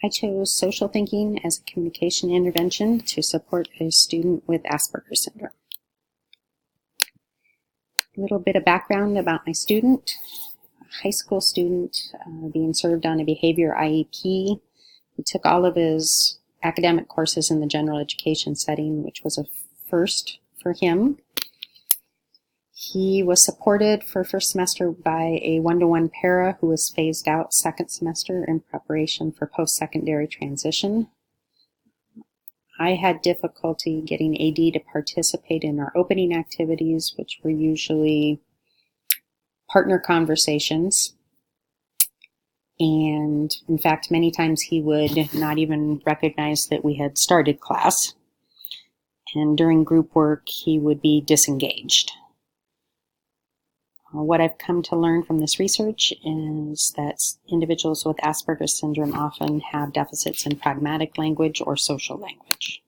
I chose social thinking as a communication intervention to support a student with Asperger's syndrome. A little bit of background about my student. A high school student being served on a behavior IEP. He took all of his academic courses in the general education setting, which was a first for him. He was supported for first semester by a one-to-one para who was phased out second semester in preparation for post-secondary transition. I had difficulty getting AD to participate in our opening activities, which were usually partner conversations. And in fact, many times he would not even recognize that we had started class. And during group work, he would be disengaged. What I've come to learn from this research is that individuals with Asperger's syndrome often have deficits in pragmatic language or social language.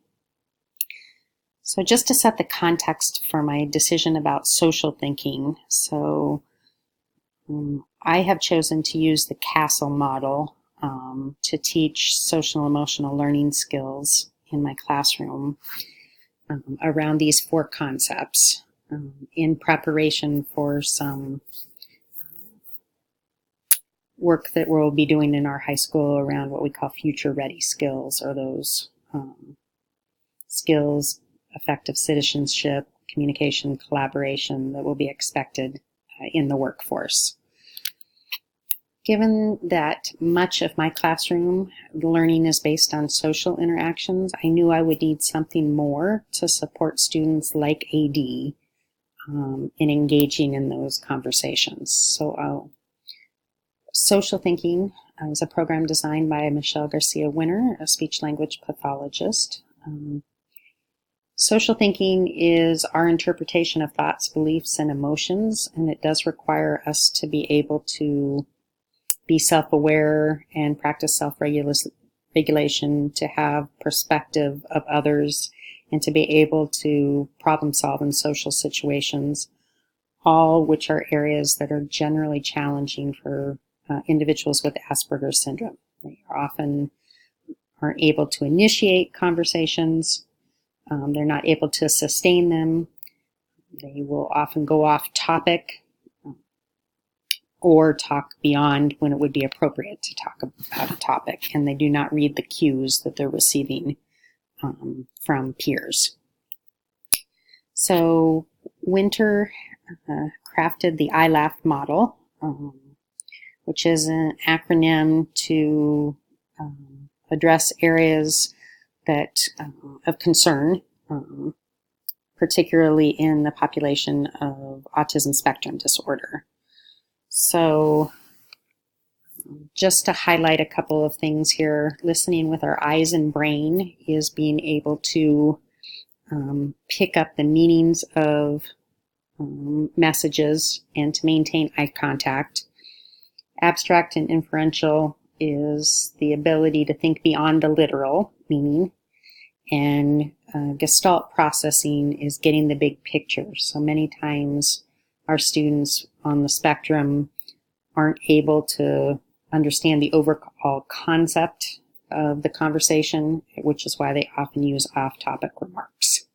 So just to set the context for my decision about social thinking, I have chosen to use the CASTLE model to teach social emotional learning skills in my classroom around these 4 concepts. In preparation for some work that we'll be doing in our high school around what we call future ready skills, or those skills, effective citizenship, communication, collaboration that will be expected in the workforce. Given that much of my classroom learning is based on social interactions, I knew I would need something more to support students like AD in engaging in those conversations. So social thinking is a program designed by Michelle Garcia Winner, a speech-language pathologist. Social thinking is our interpretation of thoughts, beliefs, and emotions, and it does require us to be able to be self-aware and practice self-regulation, to have perspective of others, and to be able to problem solve in social situations, all which are areas that are generally challenging for individuals with Asperger's syndrome. They often aren't able to initiate conversations. They're not able to sustain them. They will often go off topic or talk beyond when it would be appropriate to talk about a topic, and they do not read the cues that they're receiving from peers. So Winter crafted the ILAF model, which is an acronym to address areas that of concern, particularly in the population of autism spectrum disorder. So just to highlight a couple of things here, listening with our eyes and brain is being able to pick up the meanings of messages and to maintain eye contact. Abstract and inferential is the ability to think beyond the literal meaning. And Gestalt processing is getting the big picture. So many times our students on the spectrum aren't able to understand the overall concept of the conversation, which is why they often use off-topic remarks.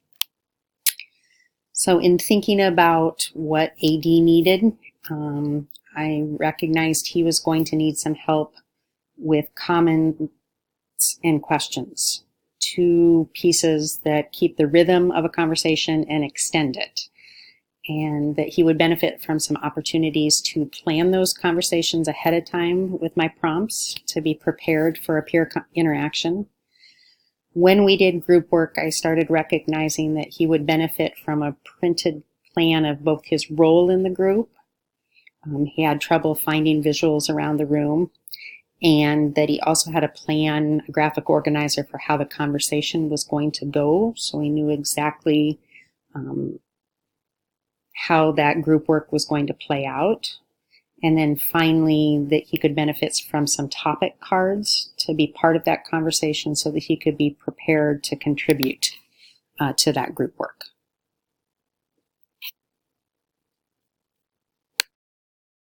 So in thinking about what AD needed, I recognized he was going to need some help with comments and questions, 2 pieces that keep the rhythm of a conversation and extend it, and that he would benefit from some opportunities to plan those conversations ahead of time with my prompts to be prepared for a peer interaction. When we did group work, I started recognizing that he would benefit from a printed plan of both his role in the group. He had trouble finding visuals around the room, and that he also had a plan, a graphic organizer for how the conversation was going to go, so he knew exactly how that group work was going to play out. And then finally, that he could benefit from some topic cards to be part of that conversation so that he could be prepared to contribute to that group work.